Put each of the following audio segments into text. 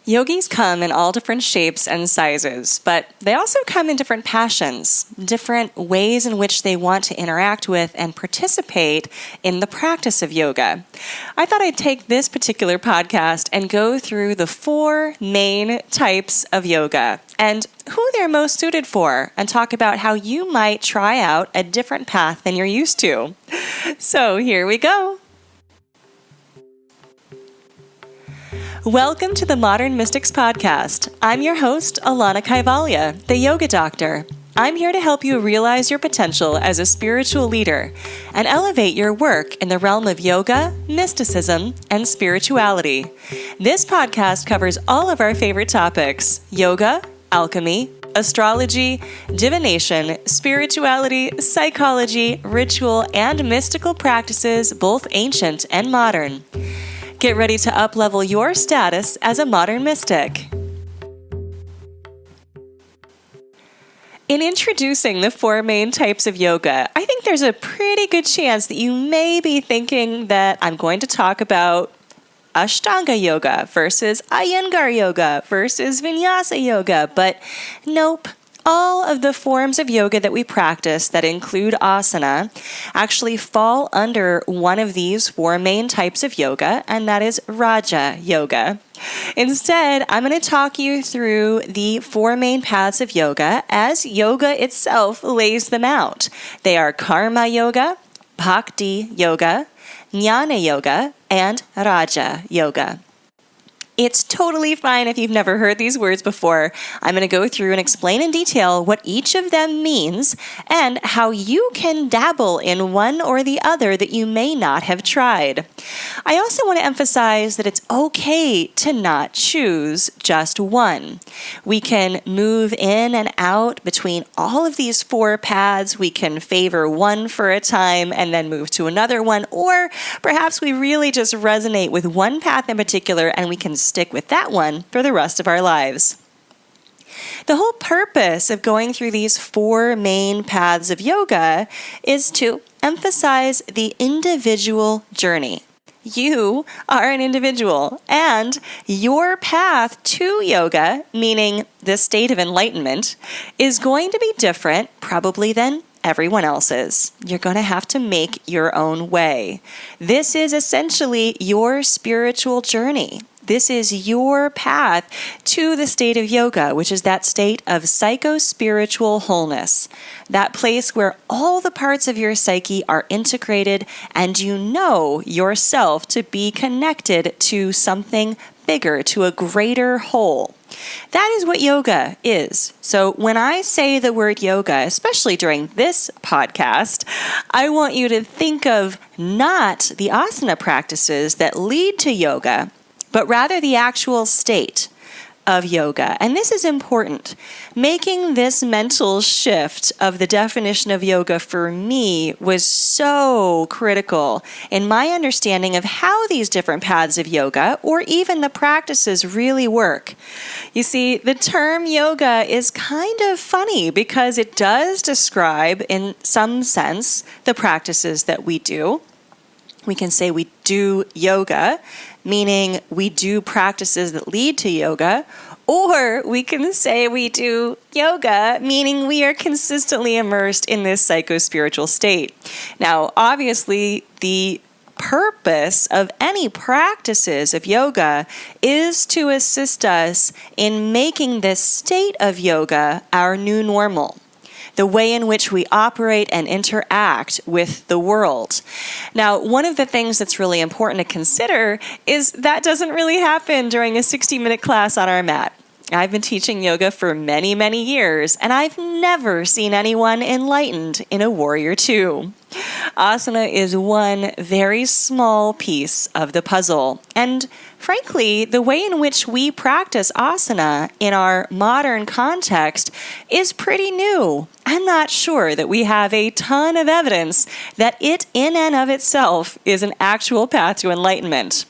Yogis come in all different shapes and sizes, but they also come in different passions, different ways in which they want to interact with and participate in the practice of yoga. I thought I'd take this particular podcast and go through the 4 main types of yoga and who they're most suited for, and talk about how you might try out a different path than you're used to. So here we go. Welcome to the Modern Mystics Podcast. I'm your host, Alana Kaivalya, the Yoga Doctor. I'm here to help you realize your potential as a spiritual leader and elevate your work in the realm of yoga, mysticism, and spirituality. This podcast covers all of our favorite topics: yoga, alchemy, astrology, divination, spirituality, psychology, ritual, and mystical practices, both ancient and modern. Get ready to up-level your status as a modern mystic. In introducing the 4 main types of yoga, I think there's a pretty good chance that you may be thinking that I'm going to talk about Ashtanga yoga versus Iyengar yoga versus Vinyasa yoga, but nope. All of the forms of yoga that we practice that include asana actually fall under one of these 4 main types of yoga, and that is Raja yoga. Instead, I'm going to talk you through the 4 main paths of yoga as yoga itself lays them out. They are Karma yoga, Bhakti yoga, Jnana yoga, and Raja yoga. It's totally fine if you've never heard these words before. I'm going to go through and explain in detail what each of them means and how you can dabble in one or the other that you may not have tried. I also want to emphasize that it's okay to not choose just one. We can move in and out between all of these 4 paths. We can favor one for a time and then move to another one, or perhaps we really just resonate with one path in particular and we can stick with that one for the rest of our lives. The whole purpose of going through these 4 main paths of yoga is to emphasize the individual journey. You are an individual, and your path to yoga, meaning the state of enlightenment, is going to be different probably than everyone else's. You're going to have to make your own way. This is essentially your spiritual journey. This is your path to the state of yoga, which is that state of psychospiritual wholeness, that place where all the parts of your psyche are integrated and you know yourself to be connected to something bigger, to a greater whole. That is what yoga is. So when I say the word yoga, especially during this podcast, I want you to think of not the asana practices that lead to yoga, but rather the actual state of yoga. And this is important. Making this mental shift of the definition of yoga for me was so critical in my understanding of how these different paths of yoga, or even the practices, really work. You see, the term yoga is kind of funny because it does describe, in some sense, the practices that we do. We can say we do yoga, meaning we do practices that lead to yoga, or we can say we do yoga, meaning we are consistently immersed in this psychospiritual state. Now, obviously, the purpose of any practices of yoga is to assist us in making this state of yoga our new normal, the way in which we operate and interact with the world. Now, one of the things that's really important to consider is that doesn't really happen during a 60-minute class on our mat. I've been teaching yoga for many, many years, and I've never seen anyone enlightened in a Warrior 2. Asana is one very small piece of the puzzle. And frankly, the way in which we practice asana in our modern context is pretty new. I'm not sure that we have a ton of evidence that it in and of itself is an actual path to enlightenment.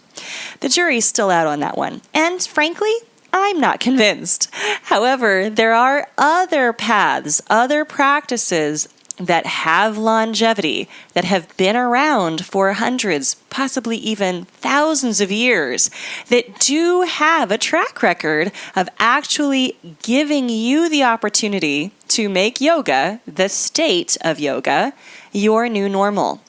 The jury's still out on that one. And frankly, I'm not convinced. However, there are other paths, other practices that have longevity, that have been around for hundreds, possibly even thousands of years, that do have a track record of actually giving you the opportunity to make yoga, the state of yoga, your new normal.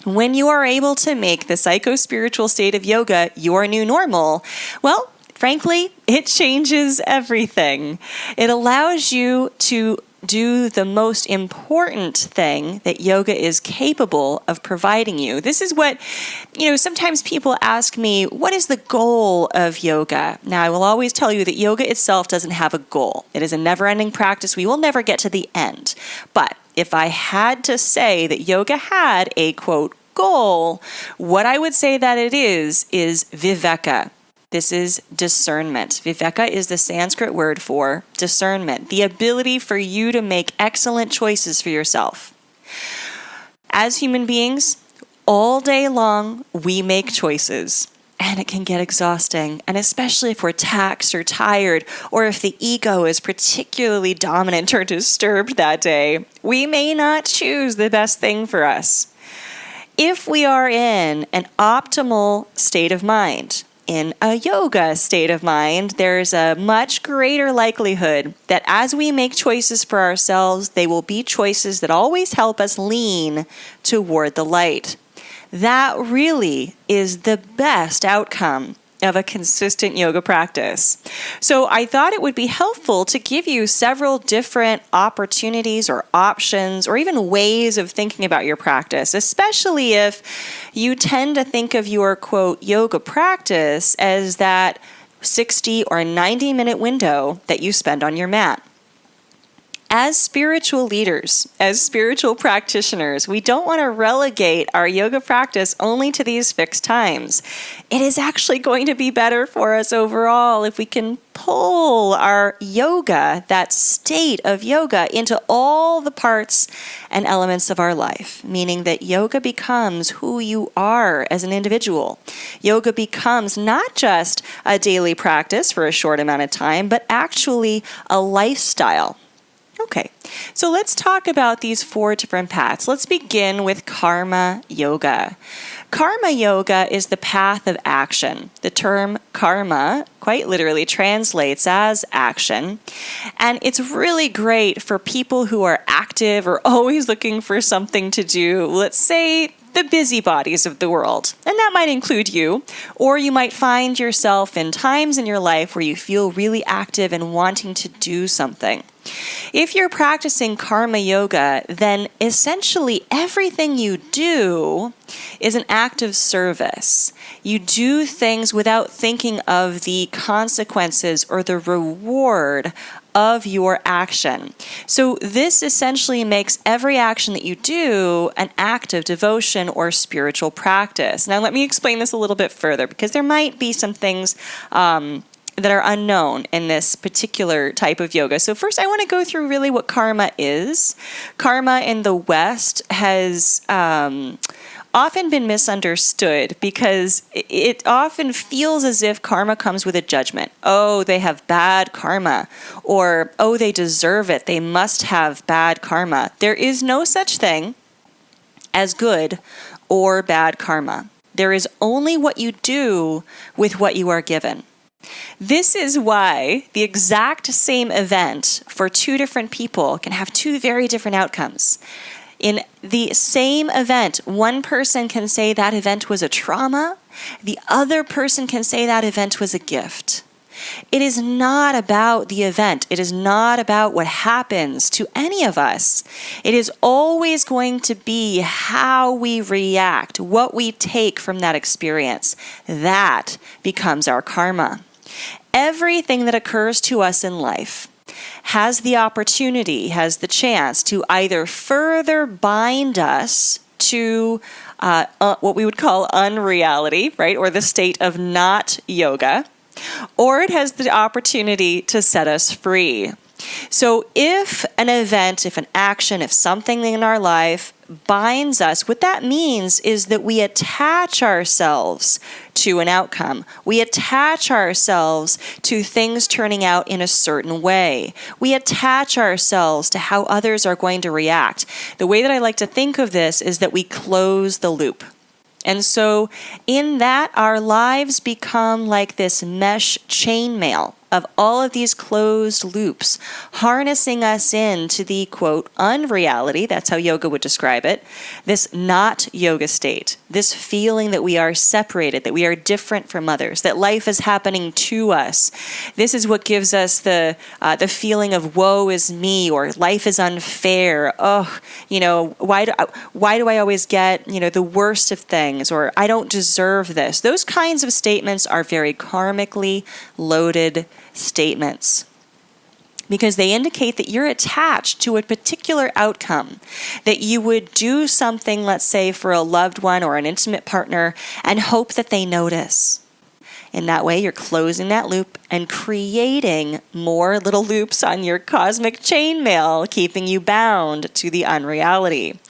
When you are able to make the psychospiritual state of yoga your new normal, well, frankly, it changes everything. It allows you to do the most important thing that yoga is capable of providing you. This is what, sometimes people ask me, what is the goal of yoga? Now, I will always tell you that yoga itself doesn't have a goal. It is a never-ending practice. We will never get to the end. But if I had to say that yoga had a, quote, goal, what I would say that it is viveka. This is discernment. Viveka is the Sanskrit word for discernment, the ability for you to make excellent choices for yourself. As human beings, all day long, we make choices, and it can get exhausting. And especially if we're taxed or tired, or if the ego is particularly dominant or disturbed that day, we may not choose the best thing for us. If we are in an optimal state of mind, in a yoga state of mind, there's a much greater likelihood that as we make choices for ourselves, they will be choices that always help us lean toward the light. That really is the best outcome of a consistent yoga practice. So I thought it would be helpful to give you several different opportunities or options or even ways of thinking about your practice, especially if you tend to think of your, quote, yoga practice as that 60 or 90-minute window that you spend on your mat. As spiritual leaders, as spiritual practitioners, we don't want to relegate our yoga practice only to these fixed times. It is actually going to be better for us overall if we can pull our yoga, that state of yoga, into all the parts and elements of our life, meaning that yoga becomes who you are as an individual. Yoga becomes not just a daily practice for a short amount of time, but actually a lifestyle. Okay, so let's talk about these 4 different paths. Let's begin with karma yoga. Karma yoga is the path of action. The term karma quite literally translates as action. And it's really great for people who are active or always looking for something to do. Let's say the busybodies of the world. And that might include you. Or you might find yourself in times in your life where you feel really active and wanting to do something. If you're practicing karma yoga, then essentially everything you do is an act of service. You do things without thinking of the consequences or the reward of your action. So this essentially makes every action that you do an act of devotion or spiritual practice. Now let me explain this a little bit further because there might be some things that are unknown in this particular type of yoga. So first I want to go through really what karma is. Karma in the West has often been misunderstood because it often feels as if karma comes with a judgment. Oh, they have bad karma. Or, oh, they deserve it. They must have bad karma. There is no such thing as good or bad karma. There is only what you do with what you are given. This is why the exact same event for 2 different people can have 2 very different outcomes. In the same event, one person can say that event was a trauma. The other person can say that event was a gift. It is not about the event. It is not about what happens to any of us. It is always going to be how we react, what we take from that experience. That becomes our karma. Everything that occurs to us in life has the opportunity, has the chance to either further bind us to what we would call unreality, right? Or the state of not yoga, or it has the opportunity to set us free. So if an event, if an action, if something in our life binds us, what that means is that we attach ourselves to an outcome. We attach ourselves to things turning out in a certain way. We attach ourselves to how others are going to react. The way that I like to think of this is that we close the loop. And so in that, our lives become like this mesh chainmail of all of these closed loops, harnessing us into the, quote, unreality, that's how yoga would describe it, this not yoga state, this feeling that we are separated, that we are different from others, that life is happening to us. This is what gives us the feeling of woe is me, or life is unfair. Oh, why do I always get, the worst of things, or I don't deserve this. Those kinds of statements are very karmically loaded statements, because they indicate that you're attached to a particular outcome, that you would do something, let's say, for a loved one or an intimate partner, and hope that they notice. In that way, you're closing that loop and creating more little loops on your cosmic chainmail, keeping you bound to the unreality.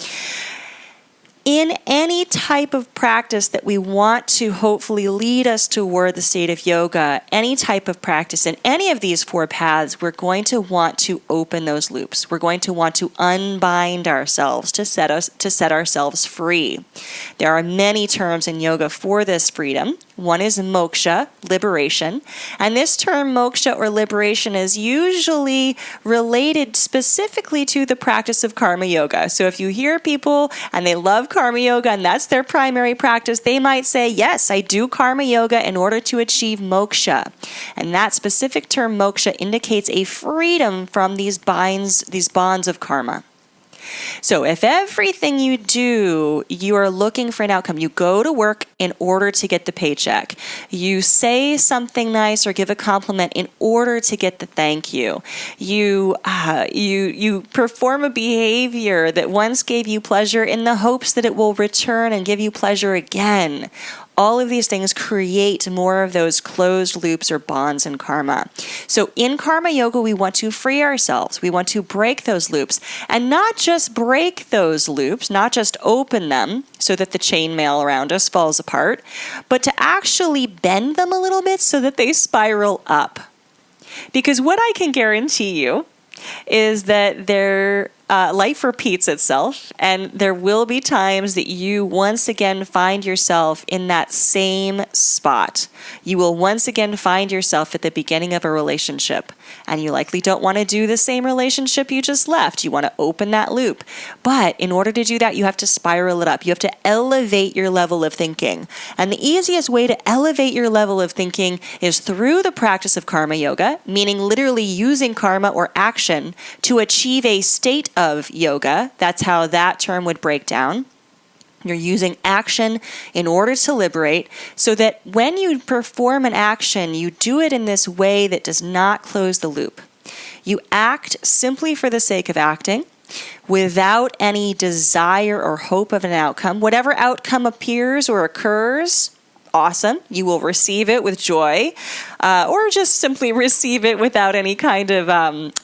In any type of practice that we want to hopefully lead us toward the state of yoga, any type of practice in any of these four paths, we're going to want to open those loops. We're going to want to unbind ourselves to set ourselves free. There are many terms in yoga for this freedom. One is moksha, liberation. And this term moksha or liberation is usually related specifically to the practice of karma yoga. So if you hear people and they love karma yoga and that's their primary practice, they might say, yes, I do karma yoga in order to achieve moksha. And that specific term moksha indicates a freedom from these bonds of karma. So if everything you do, you are looking for an outcome, you go to work in order to get the paycheck, you say something nice or give a compliment in order to get the thank you, you perform a behavior that once gave you pleasure in the hopes that it will return and give you pleasure again. All of these things create more of those closed loops or bonds in karma. So in karma yoga, we want to free ourselves. We want to break those loops, and not just break those loops, not just open them so that the chainmail around us falls apart, but to actually bend them a little bit so that they spiral up. Because what I can guarantee you is that life repeats itself, and there will be times that you once again find yourself in that same spot. You will once again find yourself at the beginning of a relationship, and you likely don't want to do the same relationship you just left. You want to open that loop. But in order to do that, you have to spiral it up. You have to elevate your level of thinking. And the easiest way to elevate your level of thinking is through the practice of karma yoga, meaning literally using karma or action to achieve a state of yoga. That's how that term would break down. You're using action in order to liberate, so that when you perform an action, you do it in this way that does not close the loop. You act simply for the sake of acting, without any desire or hope of an outcome. Whatever outcome appears or occurs, awesome. You will receive it with joy, or just simply receive it without any kind of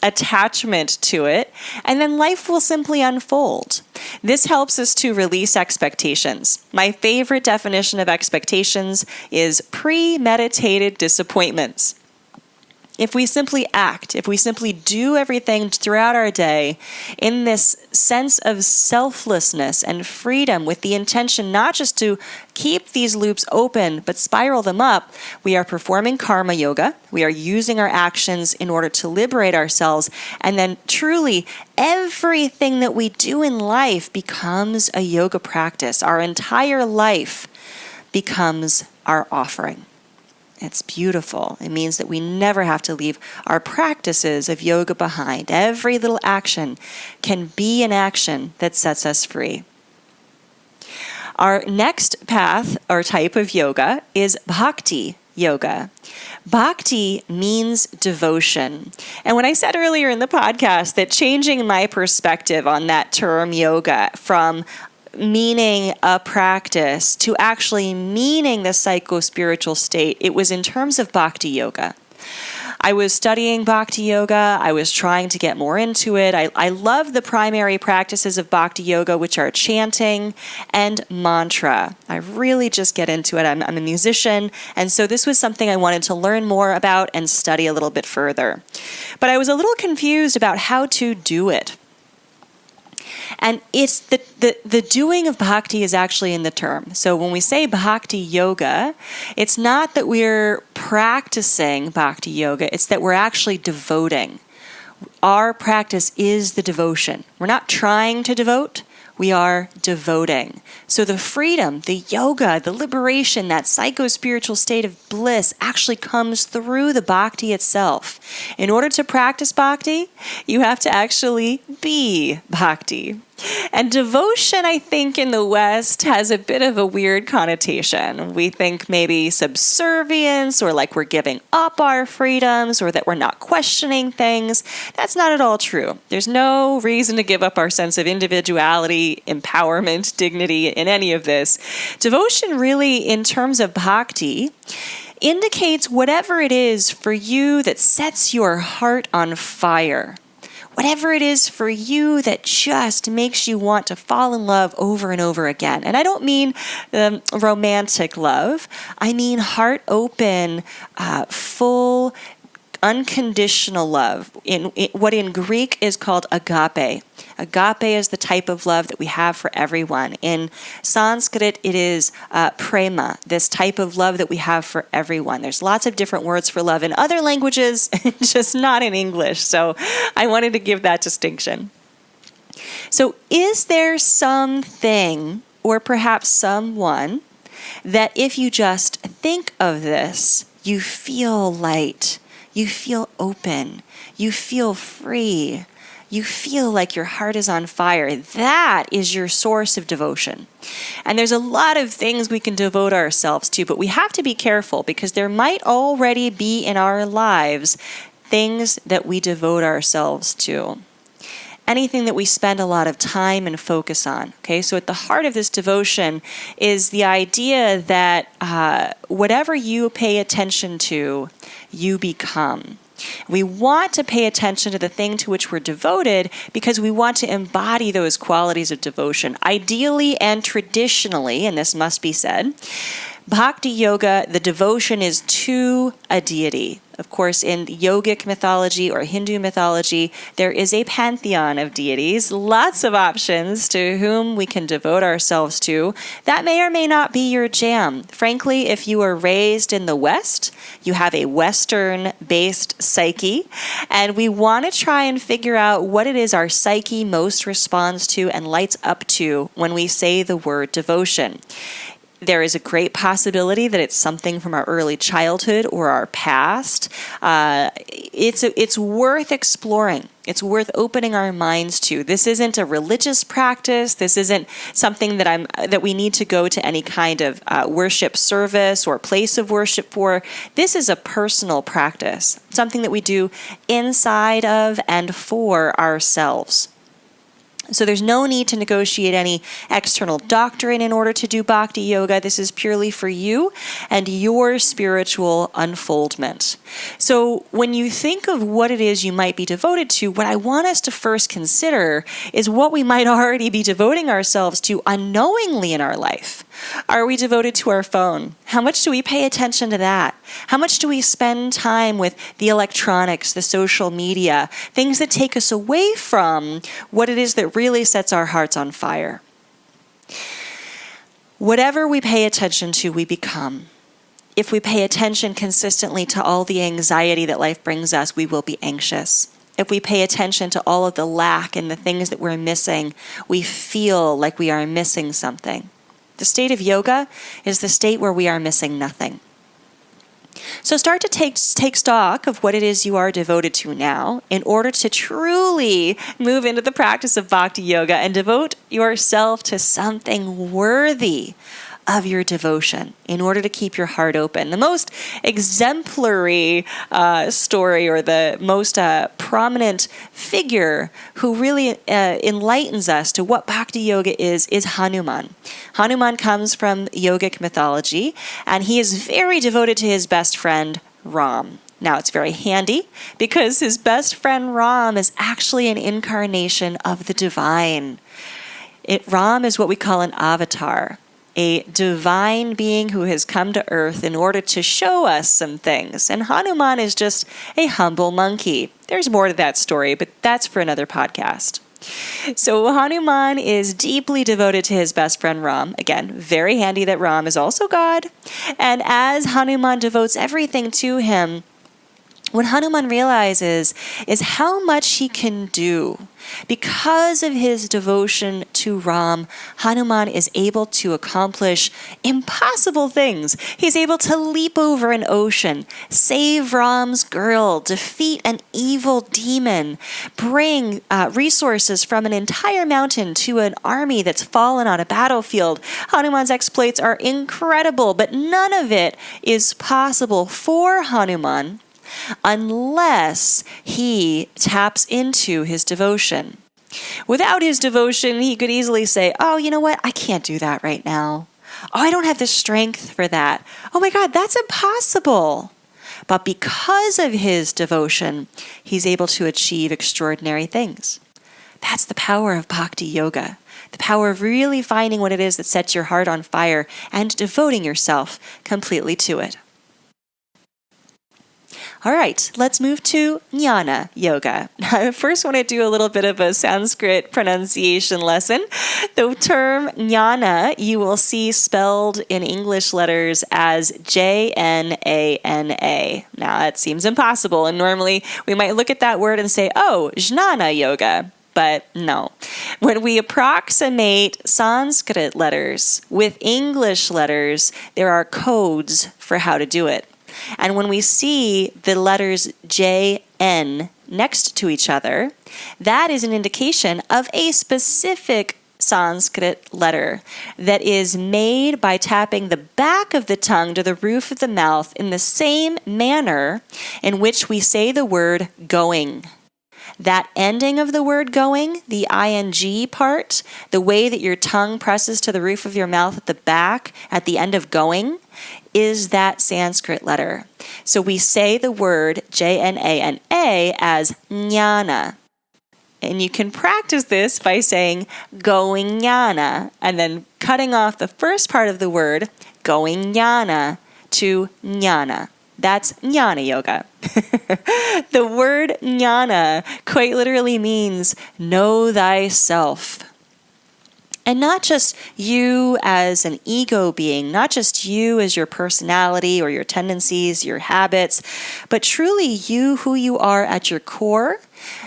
attachment to it. And then life will simply unfold. This helps us to release expectations. My favorite definition of expectations is premeditated disappointments. If we simply act, if we simply do everything throughout our day in this sense of selflessness and freedom, with the intention not just to keep these loops open but spiral them up, we are performing karma yoga. We are using our actions in order to liberate ourselves. And then truly everything that we do in life becomes a yoga practice. Our entire life becomes our offering. It's beautiful. It means that we never have to leave our practices of yoga behind. Every little action can be an action that sets us free. Our next path or type of yoga is Bhakti yoga. Bhakti means devotion. And when I said earlier in the podcast that changing my perspective on that term yoga from meaning a practice to actually meaning the psychospiritual state, it was in terms of bhakti yoga. I was studying Bhakti Yoga. I was trying to get more into it. I love the primary practices of Bhakti Yoga, which are chanting and mantra. I really just get into it. I'm a musician, and so this was something I wanted to learn more about and study a little bit further. But I was a little confused about how to do it. And it's the doing of bhakti is actually in the term. So when we say bhakti yoga, it's not that we're practicing bhakti yoga, it's that we're actually devoting. Our practice is the devotion. We're not trying to devote, we are devoting. So the freedom, the yoga, the liberation, that psychospiritual state of bliss actually comes through the bhakti itself. In order to practice bhakti, you have to actually be bhakti. And devotion, I think, in the West has a bit of a weird connotation. We think maybe subservience, or like we're giving up our freedoms, or that we're not questioning things. That's not at all true. There's no reason to give up our sense of individuality, empowerment, dignity in any of this. Devotion really, in terms of bhakti, indicates whatever it is for you that sets your heart on fire. Whatever it is for you that just makes you want to fall in love over and over again. And I don't mean romantic love. I mean heart open, full, unconditional love. What in Greek is called agape. Agape is the type of love that we have for everyone. In Sanskrit, it is prema, this type of love that we have for everyone. There's lots of different words for love in other languages, just not in English. So I wanted to give that distinction. So is there something, or perhaps someone, that if you just think of this, you feel light, you feel open, you feel free, you feel like your heart is on fire? That is your source of devotion. And there's a lot of things we can devote ourselves to, but we have to be careful because there might already be in our lives things that we devote ourselves to. Anything that we spend a lot of time and focus on. Okay, so at the heart of this devotion is the idea that whatever you pay attention to, you become. We want to pay attention to the thing to which we're devoted because we want to embody those qualities of devotion. Ideally and traditionally, and this must be said, Bhakti Yoga, the devotion is to a deity. Of course, in yogic mythology or Hindu mythology, there is a pantheon of deities, lots of options to whom we can devote ourselves to. That may or may not be your jam. Frankly, if you were raised in the West, you have a Western-based psyche, and we want to try and figure out what it is our psyche most responds to and lights up to when we say the word devotion. There is a great possibility that it's something from our early childhood or our past. It's worth exploring. It's worth opening our minds to. This isn't a religious practice. This isn't something that we need to go to any kind of worship service or place of worship for. This is a personal practice, something that we do inside of and for ourselves. So there's no need to negotiate any external doctrine in order to do bhakti yoga. This is purely for you and your spiritual unfoldment. So when you think of what it is you might be devoted to, what I want us to first consider is what we might already be devoting ourselves to unknowingly in our life. Are we devoted to our phone? How much do we pay attention to that? How much do we spend time with the electronics, the social media, things that take us away from what it is that really sets our hearts on fire? Whatever we pay attention to, we become. If we pay attention consistently to all the anxiety that life brings us, we will be anxious. If we pay attention to all of the lack and the things that we're missing, we feel like we are missing something. The state of yoga is the state where we are missing nothing. So start to take stock of what it is you are devoted to now in order to truly move into the practice of bhakti yoga and devote yourself to something worthy of your devotion in order to keep your heart open. The most exemplary story, or the most prominent figure who really enlightens us to what bhakti yoga is Hanuman. Hanuman comes from yogic mythology, and he is very devoted to his best friend, Ram. Now, it's very handy because his best friend Ram is actually an incarnation of the divine. Ram is what we call an avatar, a divine being who has come to earth in order to show us some things. And Hanuman is just a humble monkey. There's more to that story, but that's for another podcast. So Hanuman is deeply devoted to his best friend Ram. Again, very handy that Ram is also God. And as Hanuman devotes everything to him, what Hanuman realizes is how much he can do. Because of his devotion to Ram, Hanuman is able to accomplish impossible things. He's able to leap over an ocean, save Ram's girl, defeat an evil demon, bring resources from an entire mountain to an army that's fallen on a battlefield. Hanuman's exploits are incredible, but none of it is possible for Hanuman unless he taps into his devotion. Without his devotion, he could easily say, oh, you know what? I can't do that right now. Oh, I don't have the strength for that. Oh my God, that's impossible. But because of his devotion, he's able to achieve extraordinary things. That's the power of Bhakti Yoga. The power of really finding what it is that sets your heart on fire and devoting yourself completely to it. All right, let's move to Jnana Yoga. I first want to do a little bit of a Sanskrit pronunciation lesson. The term Jnana you will see spelled in English letters as Jnana. Now, that seems impossible, and normally we might look at that word and say, oh, Jnana Yoga. But no. When we approximate Sanskrit letters with English letters, there are codes for how to do it. And when we see the letters J-N next to each other, that is an indication of a specific Sanskrit letter that is made by tapping the back of the tongue to the roof of the mouth in the same manner in which we say the word going. That ending of the word going, the ing part, the way that your tongue presses to the roof of your mouth at the back at the end of going, is that Sanskrit letter. So we say the word J-N-A-N-A as Jnana. And you can practice this by saying going Yana and then cutting off the first part of the word going Yana to Jnana. That's Jnana Yoga. The word Jnana quite literally means know thyself. And not just you as an ego being, not just you as your personality or your tendencies, your habits, but truly you who you are at your core,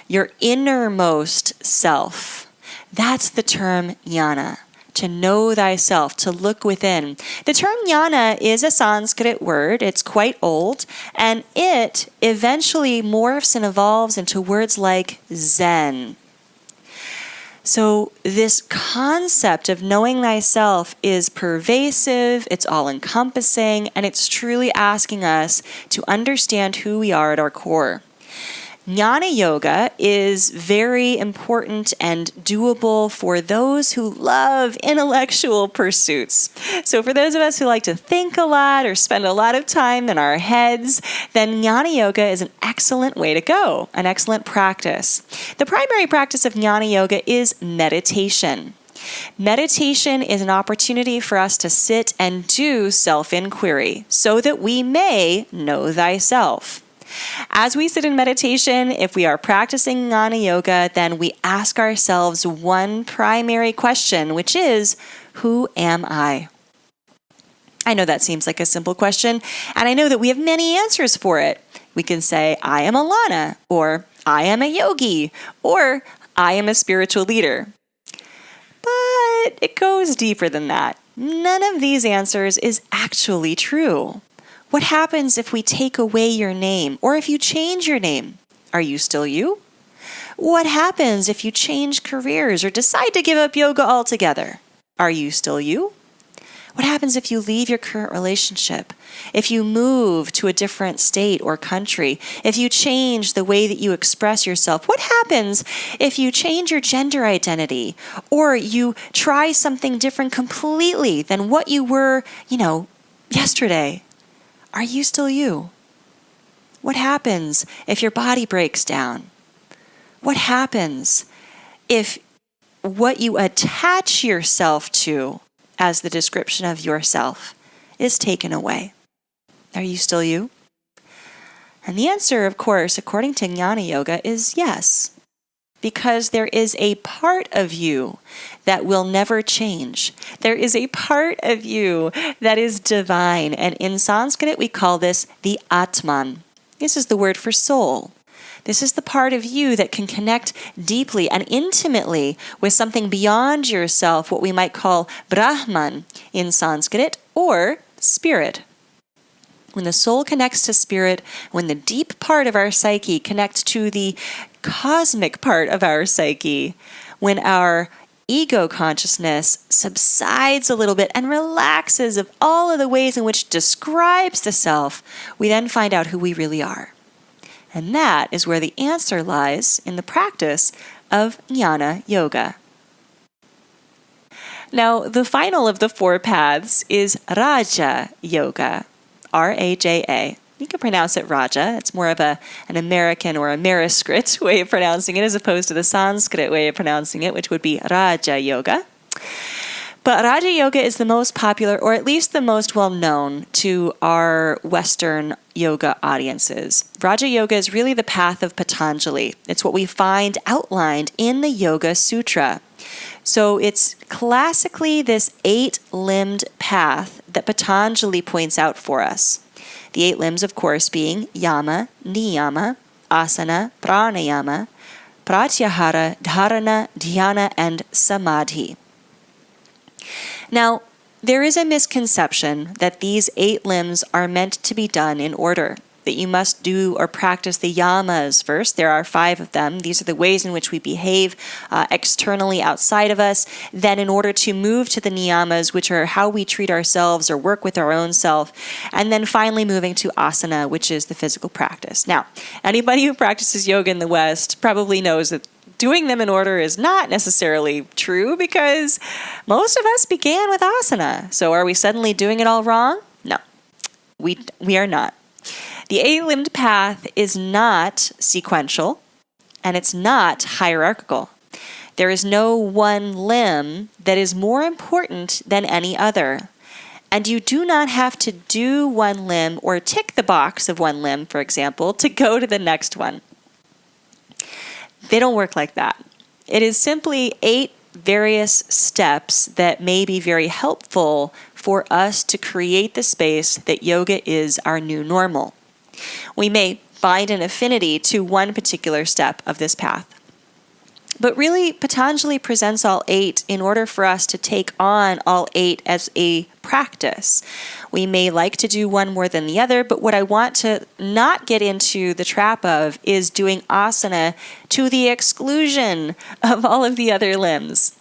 your innermost self. That's the term Jnana. To know thyself, to look within. The term jnana is a Sanskrit word. It's quite old, and it eventually morphs and evolves into words like Zen. So this concept of knowing thyself is pervasive, it's all-encompassing, and it's truly asking us to understand who we are at our core. Jnana Yoga is very important and doable for those who love intellectual pursuits. So for those of us who like to think a lot or spend a lot of time in our heads, then Jnana Yoga is an excellent way to go, an excellent practice. The primary practice of Jnana Yoga is meditation. Meditation is an opportunity for us to sit and do self-inquiry so that we may know thyself. As we sit in meditation, if we are practicing Jnana Yoga, then we ask ourselves one primary question, which is, who am I? I know that seems like a simple question, and I know that we have many answers for it. We can say, I am Alana, or I am a yogi, or I am a spiritual leader. But it goes deeper than that. None of these answers is actually true. What happens if we take away your name, or if you change your name? Are you still you? What happens if you change careers or decide to give up yoga altogether? Are you still you? What happens if you leave your current relationship? If you move to a different state or country? If you change the way that you express yourself? What happens if you change your gender identity? Or you try something different completely than what you were, yesterday? Are you still you? What happens if your body breaks down? What happens if what you attach yourself to as the description of yourself is taken away? Are you still you? And the answer, of course, according to Jnana Yoga, is yes. Because there is a part of you that will never change. There is a part of you that is divine. And in Sanskrit, we call this the Atman. This is the word for soul. This is the part of you that can connect deeply and intimately with something beyond yourself, what we might call Brahman in Sanskrit, or spirit. When the soul connects to spirit, when the deep part of our psyche connects to the cosmic part of our psyche, when our ego consciousness subsides a little bit and relaxes of all of the ways in which it describes the self, we then find out who we really are. And that is where the answer lies in the practice of Jnana Yoga. Now, the final of the 4 paths is Raja Yoga, R-A-J-A. You can pronounce it Raja. It's more of an American or Ameriscrit way of pronouncing it as opposed to the Sanskrit way of pronouncing it, which would be Raja Yoga. But Raja Yoga is the most popular, or at least the most well-known to our Western yoga audiences. Raja Yoga is really the path of Patanjali. It's what we find outlined in the Yoga Sutra. So it's classically this 8-limbed path that Patanjali points out for us. The 8 limbs, of course, being yama, niyama, asana, pranayama, pratyahara, dharana, dhyana, and samadhi. Now, there is a misconception that these 8 limbs are meant to be done in order, that you must do or practice the yamas first. There are 5 of them. These are the ways in which we behave externally outside of us. Then in order to move to the niyamas, which are how we treat ourselves or work with our own self. And then finally moving to asana, which is the physical practice. Now, anybody who practices yoga in the West probably knows that doing them in order is not necessarily true because most of us began with asana. So are we suddenly doing it all wrong? No, we are not. The 8-limbed path is not sequential, and it's not hierarchical. There is no one limb that is more important than any other. And you do not have to do one limb or tick the box of one limb, for example, to go to the next one. They don't work like that. It is simply 8 various steps that may be very helpful for us to create the space that yoga is our new normal. We may find an affinity to one particular step of this path. But really, Patanjali presents all 8 in order for us to take on all 8 as a practice. We may like to do one more than the other, but what I want to not get into the trap of is doing asana to the exclusion of all of the other limbs.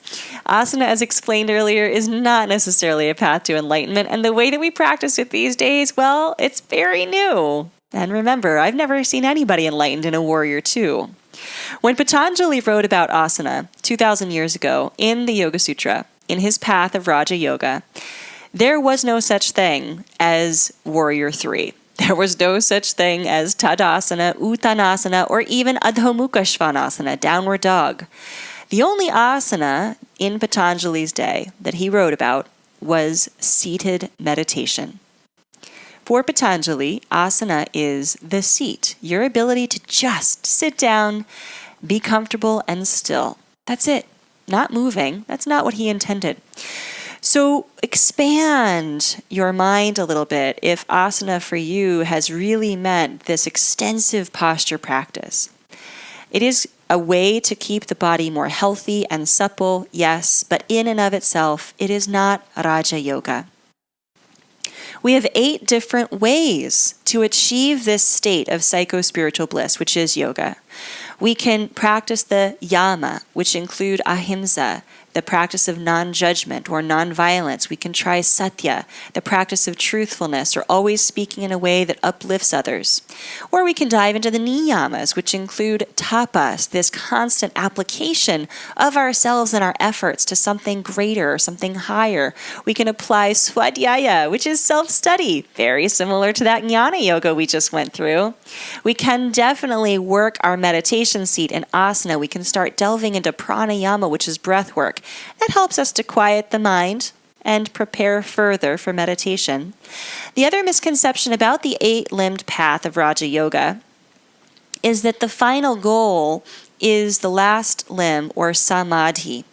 Asana, as explained earlier, is not necessarily a path to enlightenment, and the way that we practice it these days, well, it's very new. And remember, I've never seen anybody enlightened in a Warrior 2. When Patanjali wrote about asana 2,000 years ago in the Yoga Sutra, in his path of Raja Yoga, there was no such thing as Warrior 3. There was no such thing as Tadasana, Uttanasana, or even Adho Mukha Svanasana, downward dog. The only asana in Patanjali's day that he wrote about was seated meditation. For Patanjali, asana is the seat, your ability to just sit down, be comfortable and still. That's it. Not moving. That's not what he intended. So expand your mind a little bit if asana for you has really meant this extensive posture practice. It is a way to keep the body more healthy and supple, yes, but in and of itself, it is not Raja Yoga. We have 8 different ways to achieve this state of psychospiritual bliss, which is yoga. We can practice the yama, which include ahimsa, the practice of non-judgment or non-violence. We can try satya, the practice of truthfulness or always speaking in a way that uplifts others. Or we can dive into the niyamas, which include tapas, this constant application of ourselves and our efforts to something greater or something higher. We can apply swadhyaya, which is self-study, very similar to that jnana yoga we just went through. We can definitely work our meditation seat in asana. We can start delving into pranayama, which is breath work. That helps us to quiet the mind and prepare further for meditation. The other misconception about the 8-limbed path of Raja Yoga is that the final goal is the last limb, or samadhi,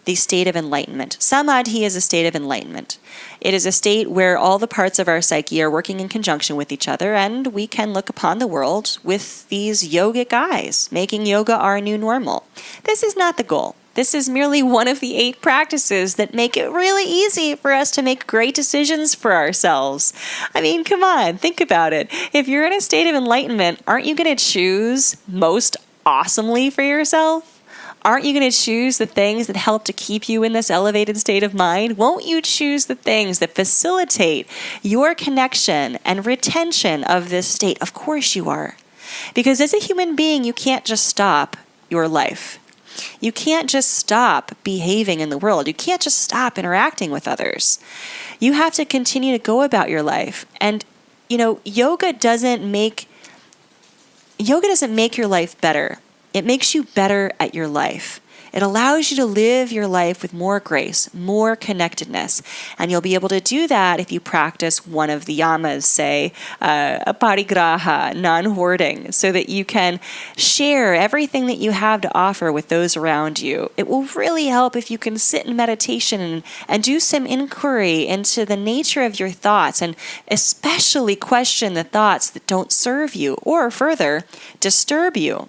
the state of enlightenment. Samadhi is a state of enlightenment. It is a state where all the parts of our psyche are working in conjunction with each other, and we can look upon the world with these yogic eyes, making yoga our new normal. This is not the goal. This is merely one of the 8 practices that make it really easy for us to make great decisions for ourselves. I mean, come on, think about it. If you're in a state of enlightenment, aren't you going to choose most awesomely for yourself? Aren't you going to choose the things that help to keep you in this elevated state of mind? Won't you choose the things that facilitate your connection and retention of this state? Of course you are. Because as a human being, you can't just stop your life. You can't just stop behaving in the world. You can't just stop interacting with others. You have to continue to go about your life. And, yoga doesn't make your life better. It makes you better at your life. It allows you to live your life with more grace, more connectedness. And you'll be able to do that if you practice one of the yamas, say, aparigraha, non-hoarding, so that you can share everything that you have to offer with those around you. It will really help if you can sit in meditation and do some inquiry into the nature of your thoughts, and especially question the thoughts that don't serve you or, further, disturb you.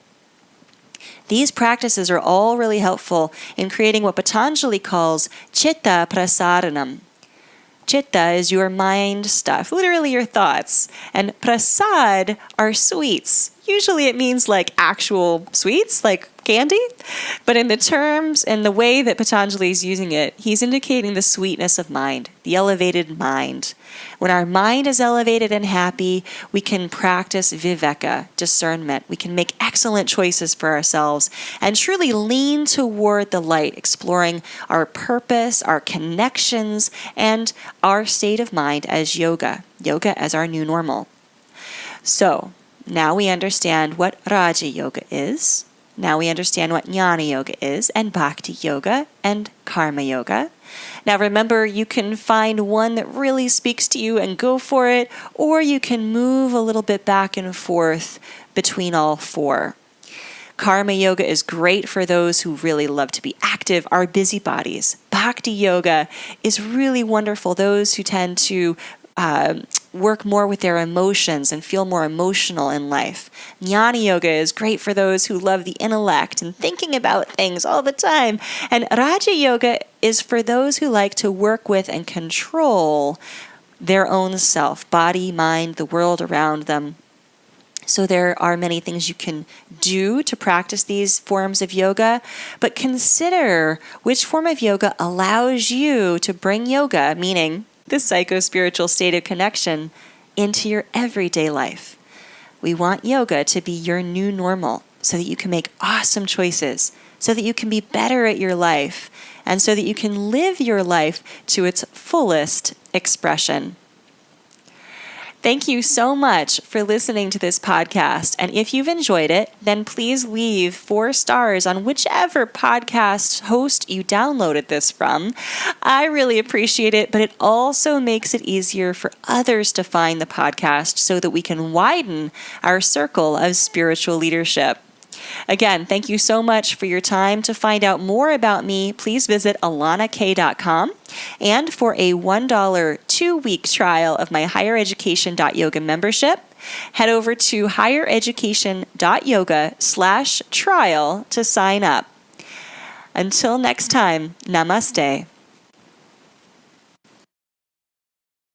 These practices are all really helpful in creating what Patanjali calls chitta prasaranam. Chitta is your mind stuff, literally your thoughts. And prasad are sweets. Usually it means like actual sweets, like candy. But in the terms and the way that Patanjali is using it, he's indicating the sweetness of mind, the elevated mind. When our mind is elevated and happy, we can practice viveka, discernment. We can make excellent choices for ourselves and truly lean toward the light, exploring our purpose, our connections, and our state of mind as yoga as our new normal. So, now we understand what Raja Yoga is. Now we understand what Jnana Yoga is, and Bhakti Yoga, and Karma Yoga. Now remember, you can find one that really speaks to you and go for it, or you can move a little bit back and forth between all 4. Karma Yoga is great for those who really love to be active, are busybodies. Bhakti Yoga is really wonderful, those who tend to work more with their emotions and feel more emotional in life. Jnana Yoga is great for those who love the intellect and thinking about things all the time. And Raja Yoga is for those who like to work with and control their own self, body, mind, the world around them. So there are many things you can do to practice these forms of yoga, but consider which form of yoga allows you to bring yoga, meaning the psychospiritual state of connection, into your everyday life. We want yoga to be your new normal so that you can make awesome choices, so that you can be better at your life, and so that you can live your life to its fullest expression. Thank you so much for listening to this podcast. And if you've enjoyed it, then please leave 4 stars on whichever podcast host you downloaded this from. I really appreciate it, but it also makes it easier for others to find the podcast so that we can widen our circle of spiritual leadership. Again, thank you so much for your time. To find out more about me, please visit alanak.com. And for a $1 2-week trial of my highereducation.yoga membership, head over to highereducation.yoga/trial to sign up. Until next time, namaste.